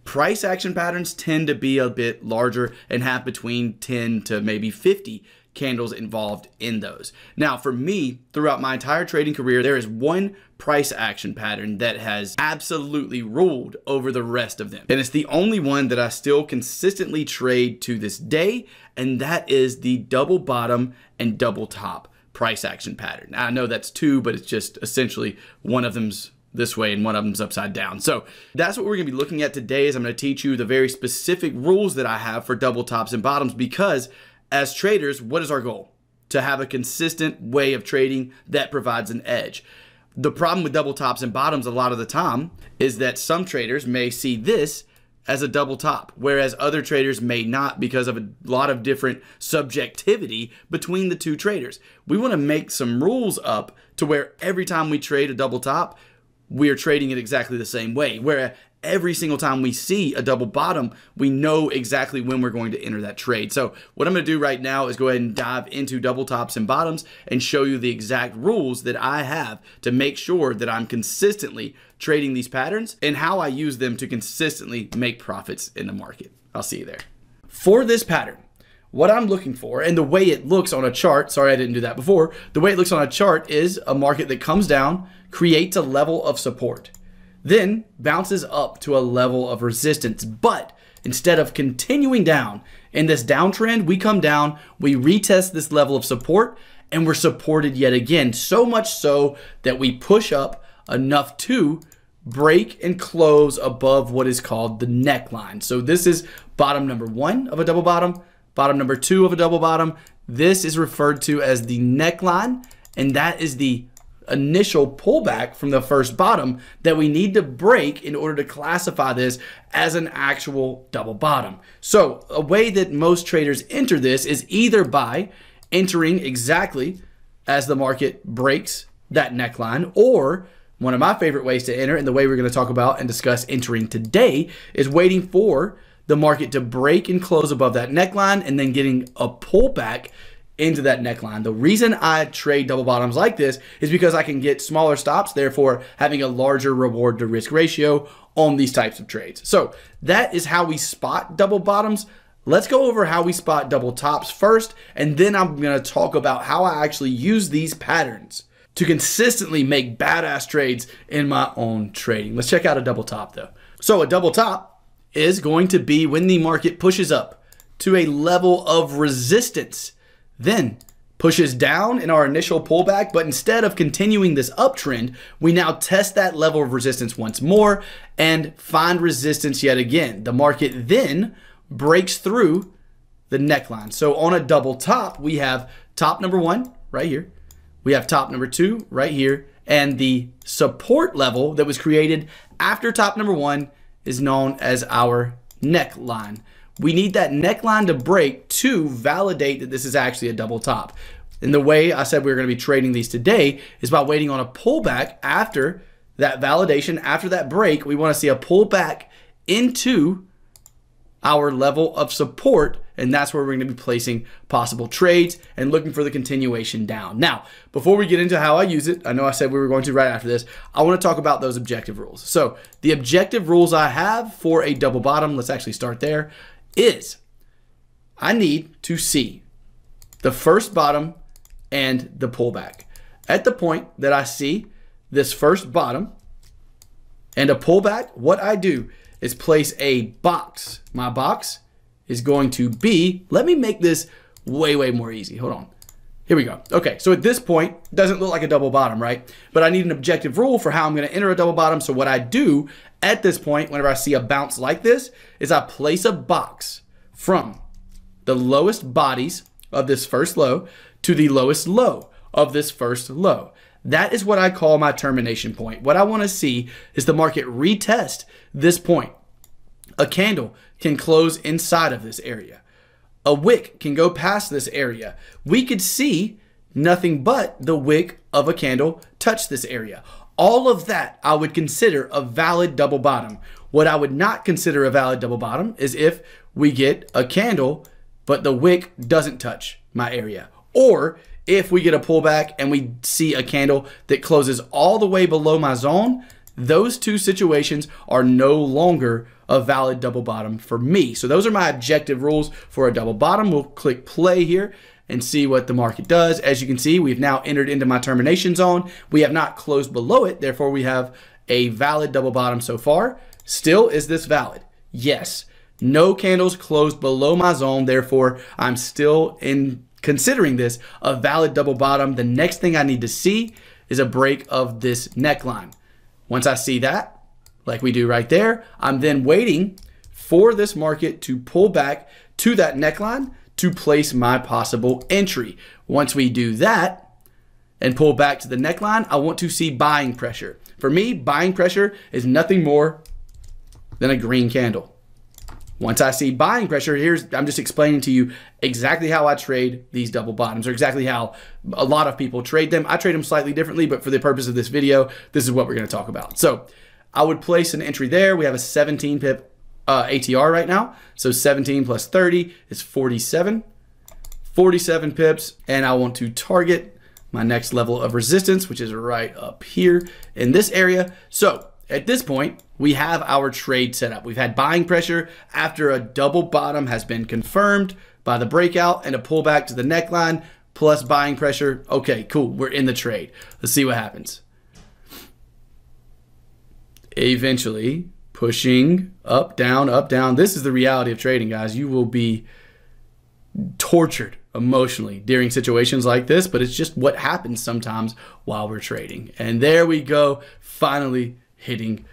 price action patterns tend to be a bit larger and have between 10 to maybe 50 candles involved in those. Now, for me, throughout my entire trading career, there is one price action pattern that has absolutely ruled over the rest of them. And it's the only one that I still consistently trade to this day, and that is the double bottom and double top price action pattern. Now, I know that's two, but it's just essentially one of them's this way and one of them's upside down. So that's what we're gonna be looking at today. Is I'm gonna teach you the very specific rules that I have for double tops and bottoms, because as traders, what is our goal? To have a consistent way of trading that provides an edge. The problem with double tops and bottoms a lot of the time is that some traders may see this as a double top, whereas other traders may not, because of a lot of different subjectivity between the two traders. We want to make some rules up to where every time we trade a double top, we are trading it exactly the same way, where every single time we see a double bottom, we know exactly when we're going to enter that trade. So what I'm going to do right now is go ahead and dive into double tops and bottoms and show you the exact rules that I have to make sure that I'm consistently trading these patterns and how I use them to consistently make profits in the market. I'll see you there. For this pattern, what I'm looking for, and the way it looks on a chart, sorry I didn't do that before, the way it looks on a chart is a market that comes down, creates a level of support, then bounces up to a level of resistance. But instead of continuing down in this downtrend, we come down, we retest this level of support, and we're supported yet again. So much so that we push up enough to break and close above what is called the neckline. So this is bottom number 1 of a double bottom, bottom number 2 of a double bottom. This is referred to as the neckline, and that is the initial pullback from the first bottom that we need to break in order to classify this as an actual double bottom. So a way that most traders enter this is either by entering exactly as the market breaks that neckline, or one of my favorite ways to enter, and the way we're going to talk about and discuss entering today, is waiting for the market to break and close above that neckline and then getting a pullback into that neckline. The reason I trade double bottoms like this is because I can get smaller stops, therefore having a larger reward to risk ratio on these types of trades. So that is how we spot double bottoms. Let's go over how we spot double tops first, and then I'm going to talk about how I actually use these patterns to consistently make badass trades in my own trading. Let's check out a double top though. So a double top is going to be when the market pushes up to a level of resistance, then pushes down in our initial pullback, but instead of continuing this uptrend, we now test that level of resistance once more and find resistance yet again. The market then breaks through the neckline. So on a double top, we have top number 1 right here. We have top number 2 right here, and the support level that was created after top number 1 is known as our neckline. We need that neckline to break to validate that this is actually a double top. And the way I said we were going to be trading these today is by waiting on a pullback after that validation, after that break. We want to see a pullback into our level of support, and that's where we're going to be placing possible trades and looking for the continuation down. Now, before we get into how I use it, I know I said we were going to right after this, I want to talk about those objective rules. So the objective rules I have for a double bottom, let's actually start there, is I need to see the first bottom and the pullback. At the point that I see this first bottom and a pullback, what I do is place a box. My box is going to be, let me make this way more easy. Hold on. Here we go. Okay, so at this point, it doesn't look like a double bottom, right? But I need an objective rule for how I'm going to enter a double bottom. So what I do at this point, whenever I see a bounce like this, is I place a box from the lowest bodies of this first low to the lowest low of this first low. That is what I call my termination point. What I want to see is the market retest this point. A candle can close inside of this area. A wick can go past this area. We could see nothing but the wick of a candle touch this area. All of that I would consider a valid double bottom. What I would not consider a valid double bottom is if we get a candle, but the wick doesn't touch my area. Or if we get a pullback and we see a candle that closes all the way below my zone, those two situations are no longer a valid double bottom for me. So those are my objective rules for a double bottom. We'll click play here and see what the market does. As you can see, we've now entered into my termination zone. We have not closed below it. Therefore, we have a valid double bottom so far. Still, is this valid? Yes. No candles closed below my zone. Therefore, I'm still considering this a valid double bottom. The next thing I need to see is a break of this neckline. Once I see that, like we do right there, I'm then waiting for this market to pull back to that neckline to place my possible entry. Once we do that and pull back to the neckline, I want to see buying pressure. For me, buying pressure is nothing more than a green candle. Once I see buying pressure, I'm just explaining to you exactly how I trade these double bottoms, or exactly how a lot of people trade them. I trade them slightly differently, but for the purpose of this video, this is what we're going to talk about. So I would place an entry there. We have a 17 pip ATR right now. So 17 plus 30 is 47. 47 pips, and I want to target my next level of resistance, which is right up here in this area. So at this point, we have our trade set up. We've had buying pressure after a double bottom has been confirmed by the breakout and a pullback to the neckline plus buying pressure. Okay, cool. We're in the trade. Let's see what happens. Eventually pushing up, down, up, down. This is the reality of trading, guys. You will be tortured emotionally during situations like this, but it's just what happens sometimes while we're trading. And there we go, finally hitting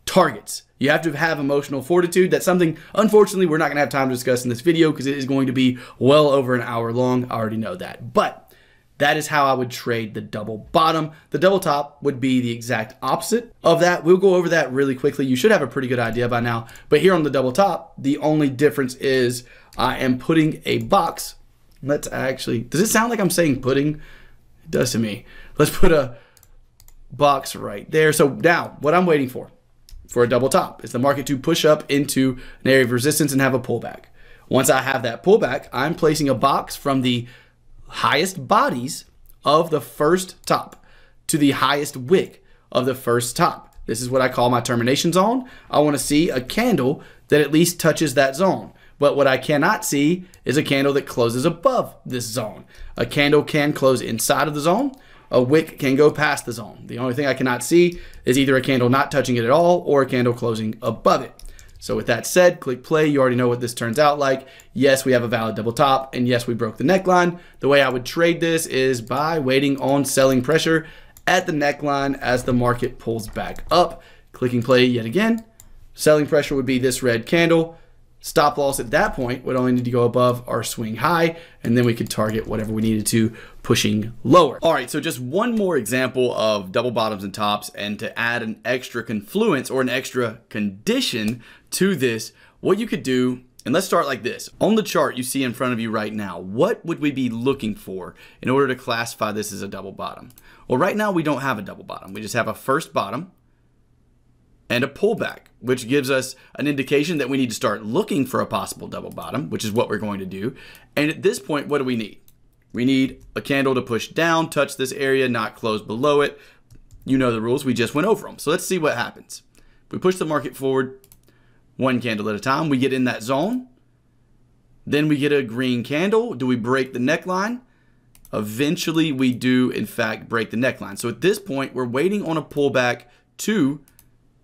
targets. You have to have emotional fortitude. That's something, unfortunately, we're not going to have time to discuss in this video because it is going to be well over an hour long. I already know that. But that is how I would trade the double bottom. The double top would be the exact opposite of that. We'll go over that really quickly. You should have a pretty good idea by now. But here on the double top, the only difference is I am putting a box. Let's actually, does it sound like I'm saying pudding? It does to me. Let's put a box right there. So now what I'm waiting for a double top is the market to push up into an area of resistance and have a pullback. Once I have that pullback, I'm placing a box from the highest bodies of the first top to the highest wick of the first top. This is what I call my termination zone. I want to see a candle that at least touches that zone. But what I cannot see is a candle that closes above this zone. A candle can close inside of the zone. A wick can go past the zone. The only thing I cannot see is either a candle not touching it at all or a candle closing above it. So with that said, click play. You already know what this turns out like. Yes, we have a valid double top, and yes, we broke the neckline. The way I would trade this is by waiting on selling pressure at the neckline as the market pulls back up. Clicking play yet again. Selling pressure would be this red candle. Stop loss at that point would only need to go above our swing high, and then we could target whatever we needed to, pushing lower. All right, so just one more example of double bottoms and tops, and to add an extra confluence or an extra condition to this, what you could do, and let's start like this. On the chart you see in front of you right now, what would we be looking for in order to classify this as a double bottom? Well, right now we don't have a double bottom. We just have a first bottom and a pullback, which gives us an indication that we need to start looking for a possible double bottom, which is what we're going to do. And at this point, what do we need? We need a candle to push down, touch this area, not close below it. You know the rules, we just went over them. So let's see what happens. If we push the market forward one candle at a time, we get in that zone. Then we get a green candle. Do we break the neckline? Eventually we do, in fact, break the neckline. So at this point, we're waiting on a pullback to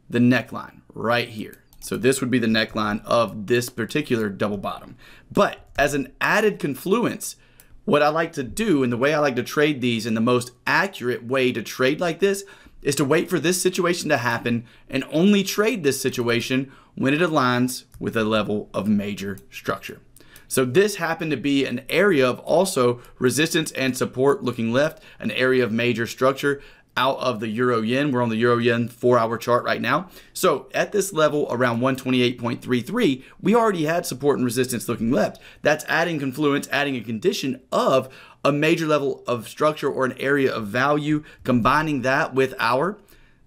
the neckline right here. So this would be the neckline of this particular double bottom. But as an added confluence, what I like to do and the way I like to trade these and the most accurate way to trade like this is to wait for this situation to happen and only trade this situation when it aligns with a level of major structure. So this happened to be an area of also resistance and support looking left, an area of major structure out of the euro yen. We're on the euro yen 4-hour chart right now. So at this level around 128.33, we already had support and resistance looking left. That's adding confluence, adding a condition of a major level of structure or an area of value, combining that with our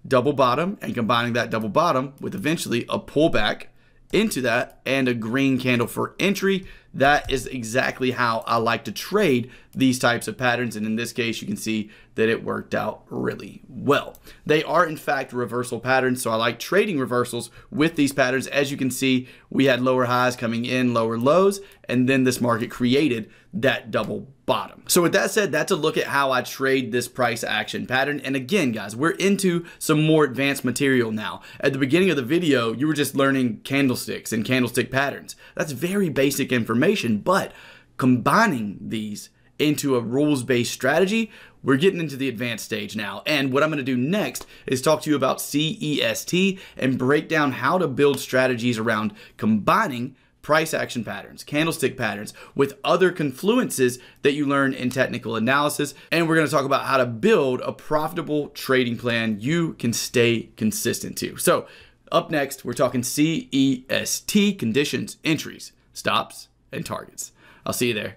double bottom and combining that double bottom with eventually a pullback into that and a green candle for entry. That is exactly how I like to trade these types of patterns. And in this case, you can see that it worked out really well. They are in fact reversal patterns. So I like trading reversals with these patterns. As you can see, we had lower highs coming in, lower lows, and then this market created that double bottom. So with that said, that's a look at how I trade this price action pattern. And again, guys, we're into some more advanced material now. At the beginning of the video, you were just learning candlesticks and candlestick patterns. That's very basic information, but combining these into a rules-based strategy, we're getting into the advanced stage now. And what I'm going to do next is talk to you about CEST and break down how to build strategies around combining price action patterns, candlestick patterns with other confluences that you learn in technical analysis. And we're going to talk about how to build a profitable trading plan you can stay consistent to. So up next, we're talking CEST, conditions, entries, stops, and targets. I'll see you there.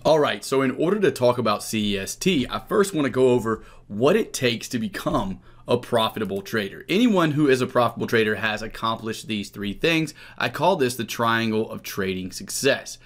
All right, so in order to talk about CEST, I first want to go over what it takes to become a profitable trader. Anyone who is a profitable trader has accomplished these three things. I call this the triangle of trading success.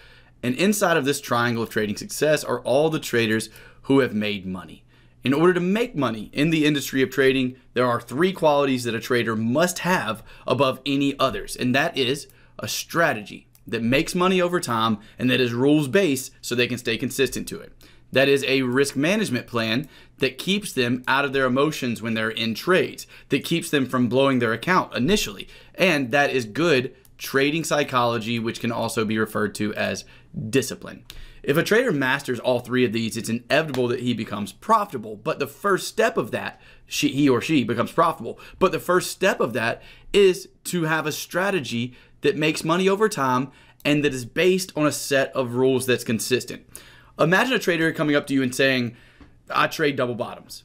And inside of this triangle of trading success are all the traders who have made money. In order to make money in the industry of trading, there are three qualities that a trader must have above any others, and that is a strategy that makes money over time and that is rules-based so they can stay consistent to it. That is a risk management plan that keeps them out of their emotions when they're in trades, that keeps them from blowing their account initially. And that is good trading psychology, which can also be referred to as discipline. If a trader masters all three of these, it's inevitable that he becomes profitable. But the first step of that, he or she becomes profitable. But the first step of that is to have a strategy that makes money over time and that is based on a set of rules that's consistent. Imagine a trader coming up to you and saying, I trade double bottoms.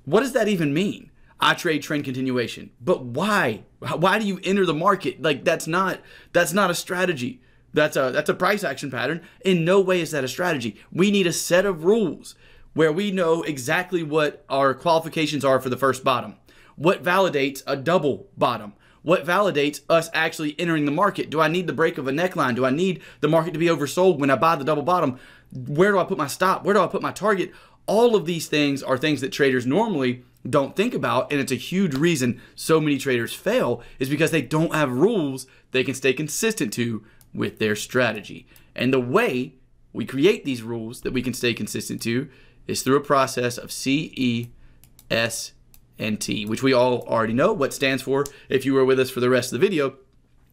What does that even mean? I trade trend continuation. But why? Why do you enter the market? Like that's not a strategy. That's a price action pattern. In no way is that a strategy. We need a set of rules where we know exactly what our qualifications are for the first bottom. What validates a double bottom? What validates us actually entering the market? Do I need the break of a neckline? Do I need the market to be oversold when I buy the double bottom? Where do I put my stop? Where do I put my target? All of these things are things that traders normally don't think about, and it's a huge reason so many traders fail is because they don't have rules they can stay consistent to with their strategy. And the way we create these rules that we can stay consistent to is through a process of CEST, which we all already know what stands for if you were with us for the rest of the video.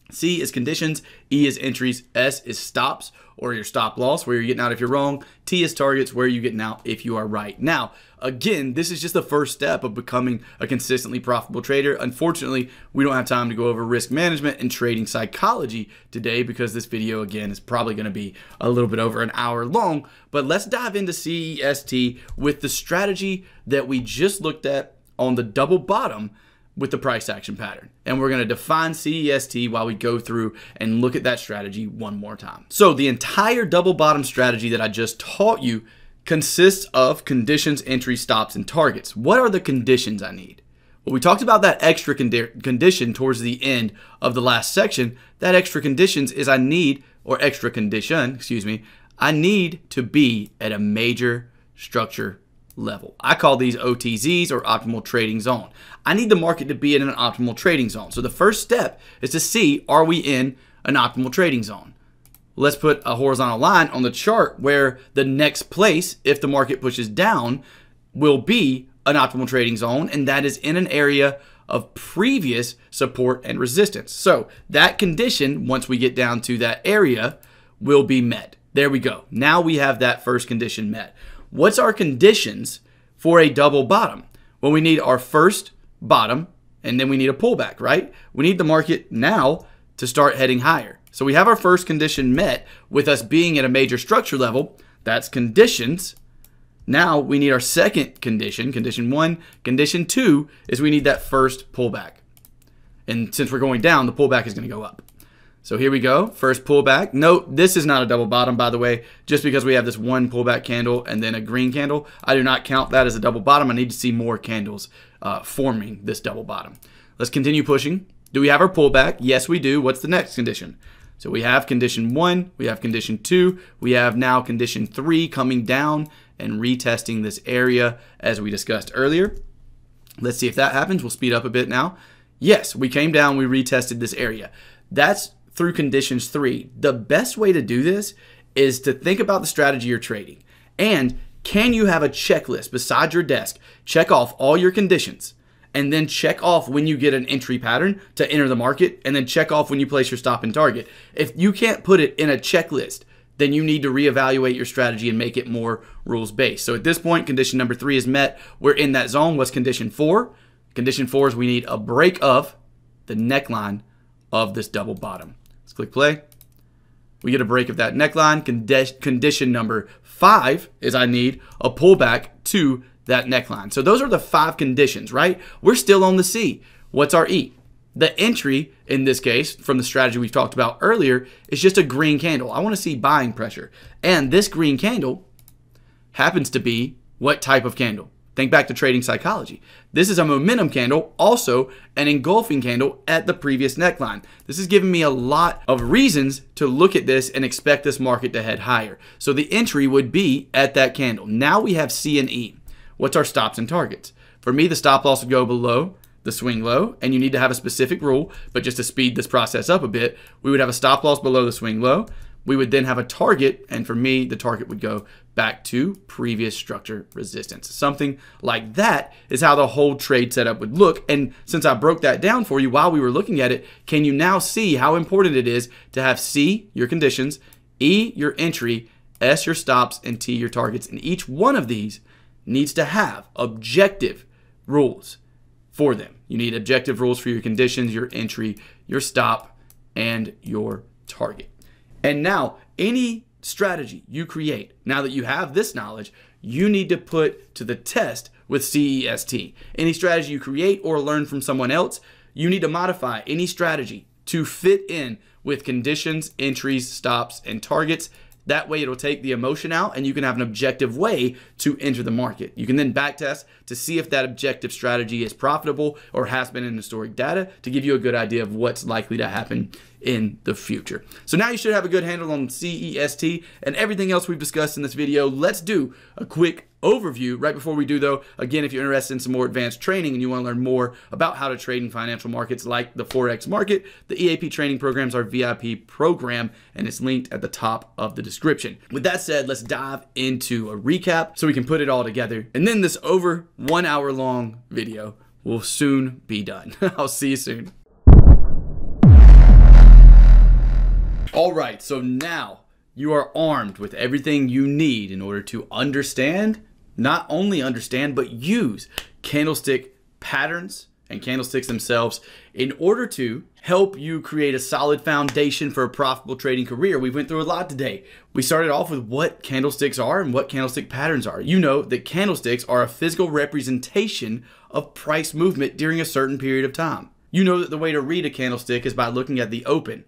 C is conditions, E is entries, S is stops or your stop loss where you're getting out if you're wrong, T is targets where you're getting out if you are right. Now, again, this is just the first step of becoming a consistently profitable trader. Unfortunately, we don't have time to go over risk management and trading psychology today because this video, again, is probably going to be a little bit over an hour long. But let's dive into CEST with the strategy that we just looked at on the double bottom with the price action pattern. And we're going to define CEST while we go through and look at that strategy one more time. So the entire double bottom strategy that I just taught you consists of conditions, entries, stops, and targets. What are the conditions I need? Well, we talked about that extra condition towards the end of the last section. That extra conditions is I need to be at a major structure level. I call these OTZs or optimal trading zone. I need the market to be in an optimal trading zone. So the first step is to see, are we in an optimal trading zone? Let's put a horizontal line on the chart where the next place, if the market pushes down, will be an optimal trading zone, and that is in an area of previous support and resistance. So that condition, once we get down to that area, will be met. There we go. Now we have that first condition met. What's our conditions for a double bottom? Well, we need our first bottom, and then we need a pullback, right? We need the market now to start heading higher. So we have our first condition met with us being at a major structure level. That's conditions. Now we need our second condition, condition one. Condition two is we need that first pullback. And since we're going down, the pullback is going to go up. So here we go, first pullback. Note, this is not a double bottom, by the way, just because we have this one pullback candle and then a green candle. I do not count that as a double bottom. I need to see more candles forming this double bottom. Let's continue pushing. Do we have our pullback? Yes, we do. What's the next condition? So we have condition one, we have condition two, we have now condition three coming down and retesting this area as we discussed earlier. Let's see if that happens. We'll speed up a bit now. Yes, we came down, we retested this area. That's through conditions three. The best way to do this is to think about the strategy you're trading. And can you have a checklist beside your desk? Check off all your conditions and then check off when you get an entry pattern to enter the market, and then check off when you place your stop and target. If you can't put it in a checklist, then you need to reevaluate your strategy and make it more rules-based. So at this point, condition number three is met. We're in that zone. What's condition four? Condition four is we need a break of the neckline of this double bottom. Let's click play. We get a break of that neckline. Condition number five is I need a pullback to that neckline. So those are the five conditions, right? We're still on the C. What's our E? The entry, in this case, from the strategy we've talked about earlier, is just a green candle. I want to see buying pressure. And this green candle happens to be what type of candle? Think back to trading psychology. This is a momentum candle, also an engulfing candle at the previous neckline. This has given me a lot of reasons to look at this and expect this market to head higher. So the entry would be at that candle. Now we have C and E. What's our stops and targets? For me, the stop loss would go below the swing low, and you need to have a specific rule, but just to speed this process up a bit, we would have a stop loss below the swing low. We would then have a target, and for me, the target would go back to previous structure resistance. Something like that is how the whole trade setup would look. And since I broke that down for you while we were looking at it, can you now see how important it is to have C, your conditions, E, your entry, S, your stops, and T, your targets? And each one of these needs to have objective rules for them. You need objective rules for your conditions, your entry, your stop, and your target. And now, any strategy you create, now that you have this knowledge, you need to put to the test with CEST. Any strategy you create or learn from someone else, you need to modify any strategy to fit in with conditions, entries, stops, and targets. That way it'll take the emotion out and you can have an objective way to enter the market. You can then backtest to see if that objective strategy is profitable or has been in historic data to give you a good idea of what's likely to happen in the future. So now you should have a good handle on CEST and everything else we've discussed in this video. Let's do a quick overview. Right before we do though, again, if you're interested in some more advanced training and you want to learn more about how to trade in financial markets like the forex market, the EAP training programs are VIP program and it's linked at the top of the description. With that said, let's dive into a recap so we can put it all together. And then this over 1 hour long video will soon be done. I'll see you soon. All right, so now you are armed with everything you need in order to understand, not only understand, but use candlestick patterns and candlesticks themselves in order to help you create a solid foundation for a profitable trading career. We went through a lot today. We started off with what candlesticks are and what candlestick patterns are. You know that candlesticks are a physical representation of price movement during a certain period of time. You know that the way to read a candlestick is by looking at the open,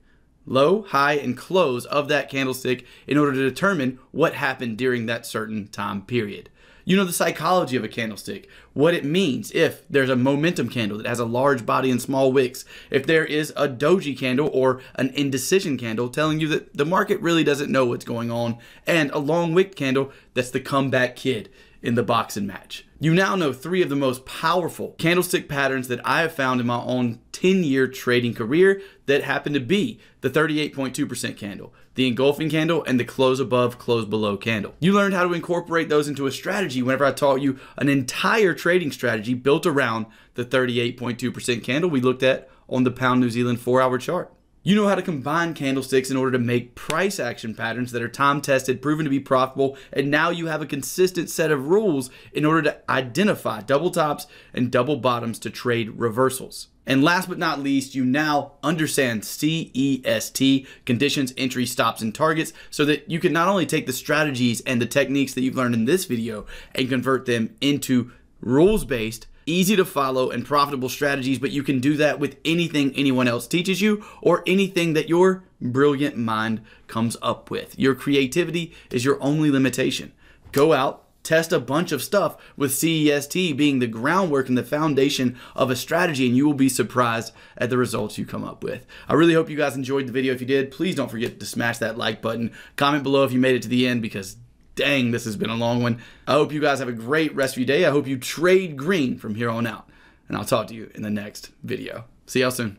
low, high, and close of that candlestick in order to determine what happened during that certain time period. You know the psychology of a candlestick, what it means if there's a momentum candle that has a large body and small wicks, if there is a doji candle or an indecision candle telling you that the market really doesn't know what's going on, and a long wick candle that's the comeback kid in the boxing match. You now know 3 of the most powerful candlestick patterns that I have found in my own 10-year trading career that happen to be the 38.2% candle, the engulfing candle, and the close above, close below candle. You learned how to incorporate those into a strategy whenever I taught you an entire trading strategy built around the 38.2% candle we looked at on the pound New Zealand 4-hour chart. You know how to combine candlesticks in order to make price action patterns that are time tested, proven to be profitable, and now you have a consistent set of rules in order to identify double tops and double bottoms to trade reversals. And last but not least, you now understand CEST, conditions, entry, stops, and targets, so that you can not only take the strategies and the techniques that you've learned in this video and convert them into rules-based, easy to follow and profitable strategies, but you can do that with anything anyone else teaches you or anything that your brilliant mind comes up with. Your creativity is your only limitation. Go out, test a bunch of stuff with CEST being the groundwork and the foundation of a strategy, and you will be surprised at the results you come up with. I really hope you guys enjoyed the video. If you did, please don't forget to smash that like button. Comment below if you made it to the end, because dang, this has been a long one. I hope you guys have a great rest of your day. I hope you trade green from here on out. And I'll talk to you in the next video. See y'all soon.